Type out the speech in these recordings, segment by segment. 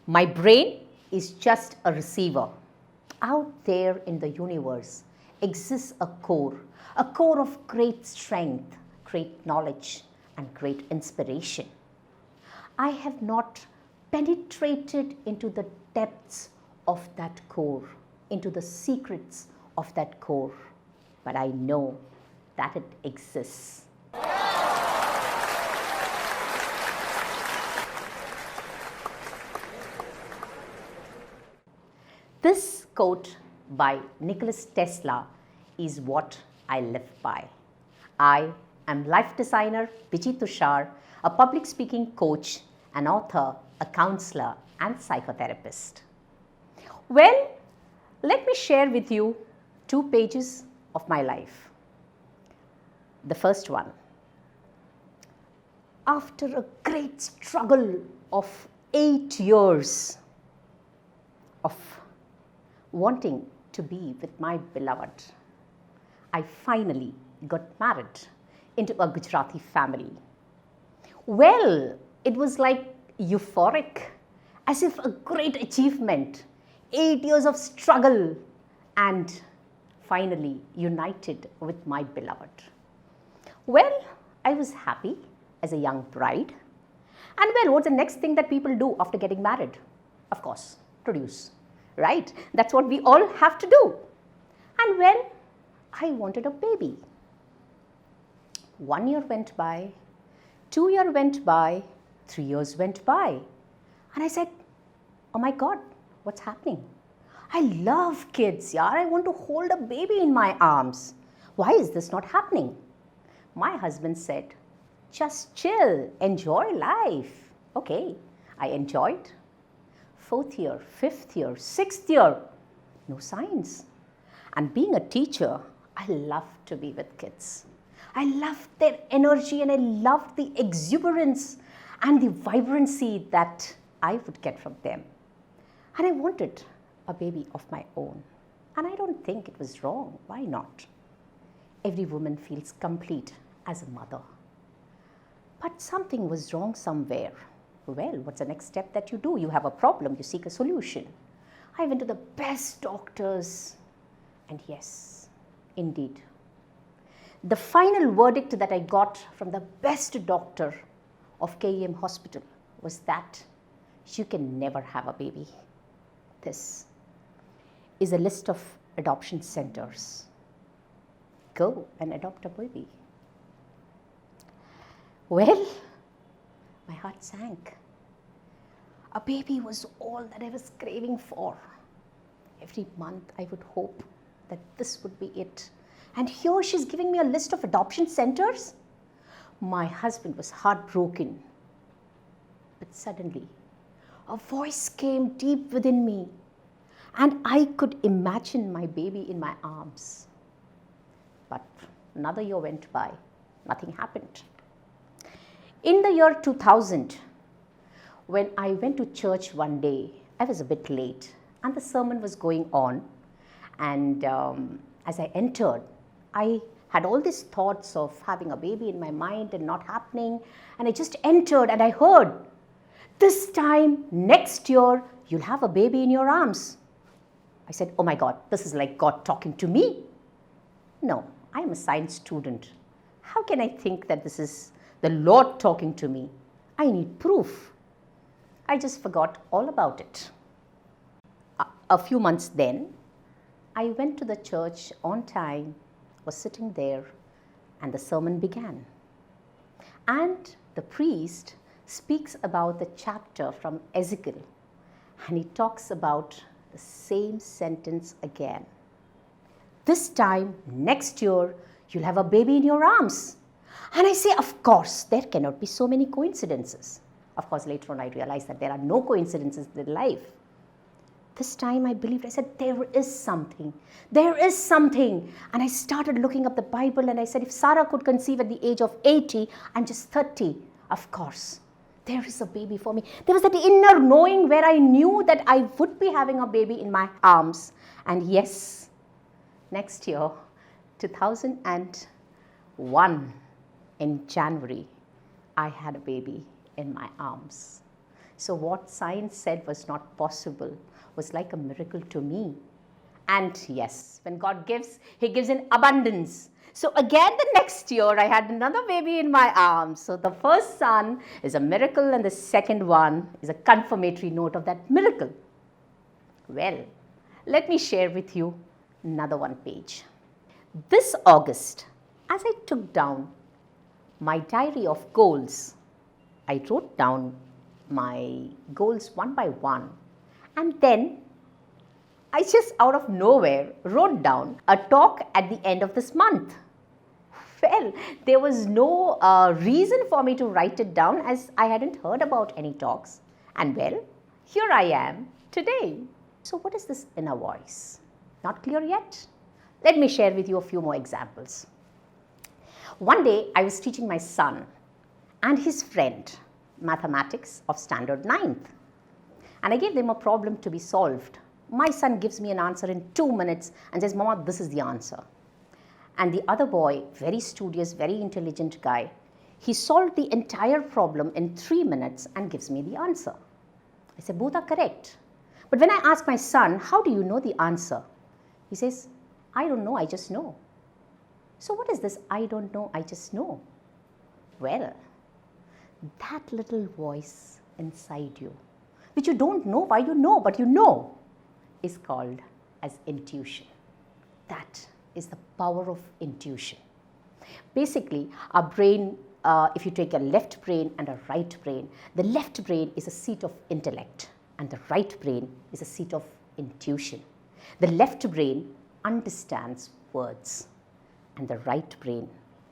My brain is just a receiver. Out there in the universe exists a core of great strength, great knowledge, and great inspiration. I have not penetrated into the depths of that core, into the secrets of that core, but I know that it exists. This quote by Nikola Tesla is what I live by. I am life designer Biji Tushar, a public speaking coach, an author, a counselor, and psychotherapist. Well, let me share with you 2 pages of my life. The first one. After a great struggle of 8 years of wanting to be with my beloved, I finally got married into a Gujarati family. Well, it was like euphoric, as if a great achievement, 8 years of struggle, and finally united with my beloved. Well, I was happy as a young bride. And well, what's the next thing that people do after getting married? Of course, produce, right? That's what we all have to do. And well, I wanted a baby. 1 year went by, 2 years went by, 3 years went by. And I said, oh my God, what's happening? I love kids, yaar. I want to hold a baby in my arms. Why is this not happening? My husband said, just chill, enjoy life. Okay, I enjoyed. 4th year, 5th year, 6th year, no signs. And being a teacher, I love to be with kids. I love their energy and I love the exuberance and the vibrancy that I would get from them. And I wanted a baby of my own. And I don't think it was wrong. Why not? Every woman feels complete as a mother. But something was wrong somewhere. Well, what's the next step that you do? You have a problem, you seek a solution. I went to the best doctors, and yes, indeed. The final verdict that I got from the best doctor of KEM Hospital was that you can never have a baby. This is a list of adoption centers. Go and adopt a baby. Well, my heart sank. A baby was all that I was craving for. Every month I would hope that this would be it. And here she's giving me a list of adoption centers. My husband was heartbroken. But suddenly, a voice came deep within me, and I could imagine my baby in my arms. But another year went by. Nothing happened. In the year 2000, when I went to church one day, I was a bit late and the sermon was going on. And as I entered, I had all these thoughts of having a baby in my mind and not happening. And I just entered and I heard, this time next year, you'll have a baby in your arms. I said, oh my God, this is like God talking to me. No, I'm a science student. How can I think that this is the Lord talking to me? I need proof. I just forgot all about it. A few months then, I went to the church on time, was sitting there, and the sermon began. And the priest speaks about the chapter from Ezekiel, and he talks about the same sentence again. This time, next year, you'll have a baby in your arms. And I say, of course, there cannot be so many coincidences. Of course, later on I realized that there are no coincidences in life. This time I believed, I said, there is something. There is something. And I started looking up the Bible and I said, if Sarah could conceive at the age of 80, I'm just 30. Of course, there is a baby for me. There was that inner knowing where I knew that I would be having a baby in my arms. And yes, next year, 2001, in January, I had a baby in my arms. So what science said was not possible was like a miracle to me. And yes, when God gives, He gives in abundance. So again, the next year, I had another baby in my arms. So the first son is a miracle, and the second one is a confirmatory note of that miracle. Well, let me share with you another one page. This August, as I took down my diary of goals, I wrote down my goals one by one, and then I just out of nowhere wrote down a talk at the end of this month. Well, there was no reason for me to write it down, as I hadn't heard about any talks. And well, here I am today. So what is this inner voice? Not clear yet? Let me share with you a few more examples. One day I was teaching my son and his friend mathematics of standard 9th. And I gave them a problem to be solved. My son gives me an answer in 2 minutes and says, "Mama, this is the answer." And the other boy, very studious, very intelligent guy, he solved the entire problem in 3 minutes and gives me the answer. I said, both are correct. But when I ask my son, "How do you know the answer?" He says, "I don't know, I just know." So what is this "I don't know, I just know"? Well, that little voice inside you, which you don't know why you know, but you know, is called as intuition. That is the power of intuition. Basically, our brain, if you take a left brain and a right brain, the left brain is a seat of intellect and the right brain is a seat of intuition. The left brain understands words and the right brain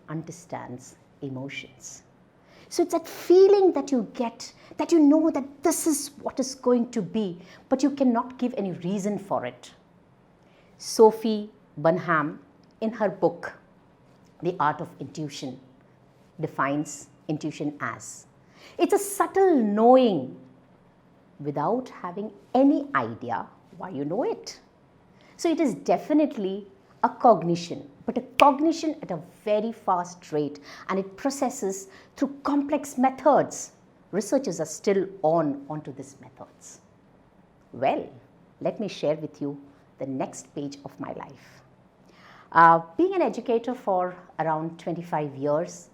understands emotions. So it's that feeling that you get, that you know that this is what is going to be, but you cannot give any reason for it. Sophie Bonham, in her book, The Art of Intuition, defines intuition as, it's a subtle knowing without having any idea why you know it. So it is definitely a cognition, but a cognition at a very fast rate, and it processes through complex methods. Researchers are still onto these methods. Well, let me share with you the next page of my life. Being an educator for around 25 years,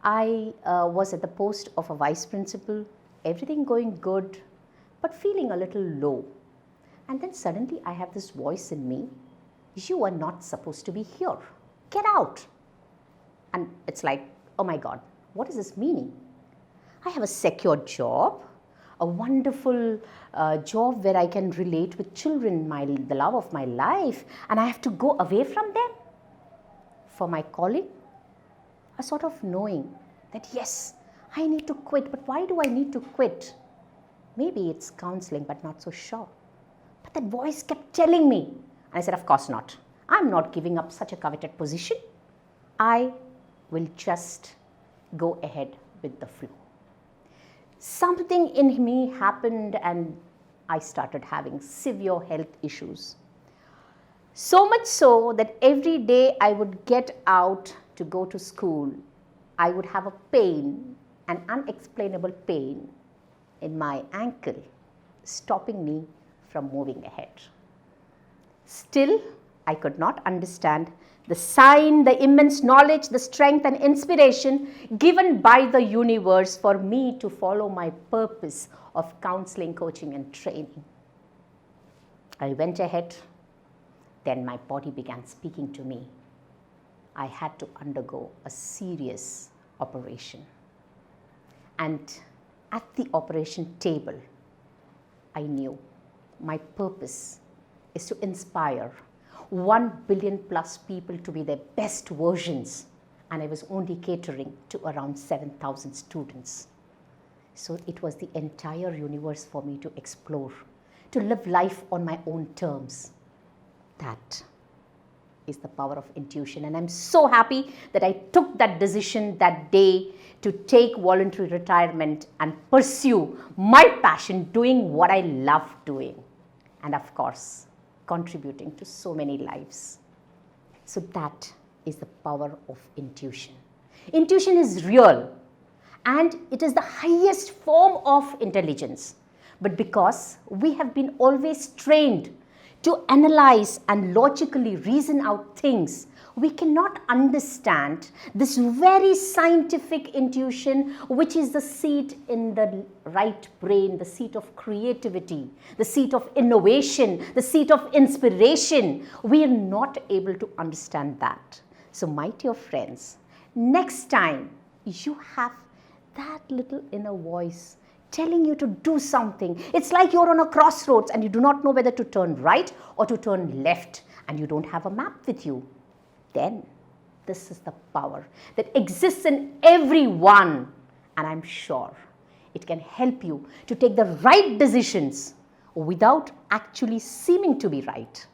I was at the post of a vice principal, everything going good, but feeling a little low. And then suddenly I have this voice in me, "You are not supposed to be here. Get out." And it's like, oh my God, what is this meaning? I have a secure job, a wonderful job where I can relate with children, the love of my life, and I have to go away from them for my calling. A sort of knowing that yes, I need to quit, but why do I need to quit? Maybe it's counseling, but not so sure. But that voice kept telling me, and I said, of course not. I'm not giving up such a coveted position. I will just go ahead with the flow. Something in me happened and I started having severe health issues. So much so that every day I would get out to go to school, I would have a pain, an unexplainable pain in my ankle, stopping me from moving ahead. Still, I could not understand the sign, the immense knowledge, the strength and inspiration given by the universe for me to follow my purpose of counseling, coaching and training. I went ahead. Then my body began speaking to me. I had to undergo a serious operation. And at the operation table, I knew my purpose is to inspire 1 billion plus people to be their best versions, and I was only catering to around 7,000 students. So it was the entire universe for me to explore, to live life on my own terms. That is the power of intuition, and I'm so happy that I took that decision that day to take voluntary retirement and pursue my passion, doing what I love doing, and of course contributing to so many lives. So that is the power of intuition. Intuition is real, and it is the highest form of intelligence. But because we have been always trained to analyze and logically reason out things, we cannot understand this very scientific intuition, which is the seat in the right brain, the seat of creativity, the seat of innovation, the seat of inspiration. We are not able to understand that. So, my dear friends, next time you have that little inner voice telling you to do something, it's like you're on a crossroads and you do not know whether to turn right or to turn left, and you don't have a map with you. Then this is the power that exists in everyone, and I'm sure it can help you to take the right decisions without actually seeming to be right.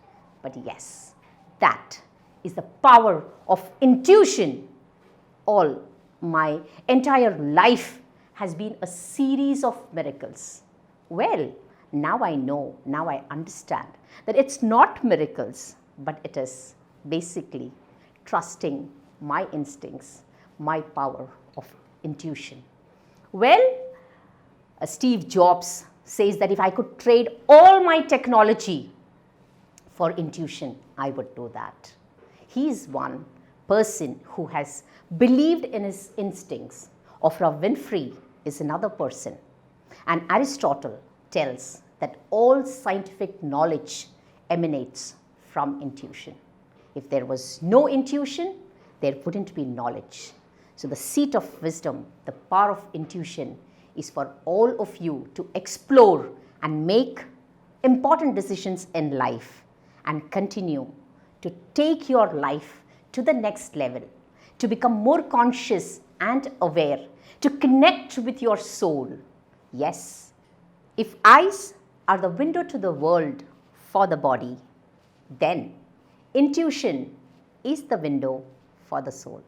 But yes, that is the power of intuition. All my entire life has been a series of miracles. Well, now I know, now I understand that it's not miracles, but it is basically trusting my instincts, my power of intuition. Well, Steve Jobs says that if I could trade all my technology for intuition, I would do that. He is one person who has believed in his instincts. Oprah Winfrey is another person. And Aristotle tells that all scientific knowledge emanates from intuition. If there was no intuition, there wouldn't be knowledge. So the seat of wisdom, the power of intuition, is for all of you to explore and make important decisions in life and continue to take your life to the next level, to become more conscious and aware, to connect with your soul. Yes, if eyes are the window to the world for the body, then intuition is the window for the soul.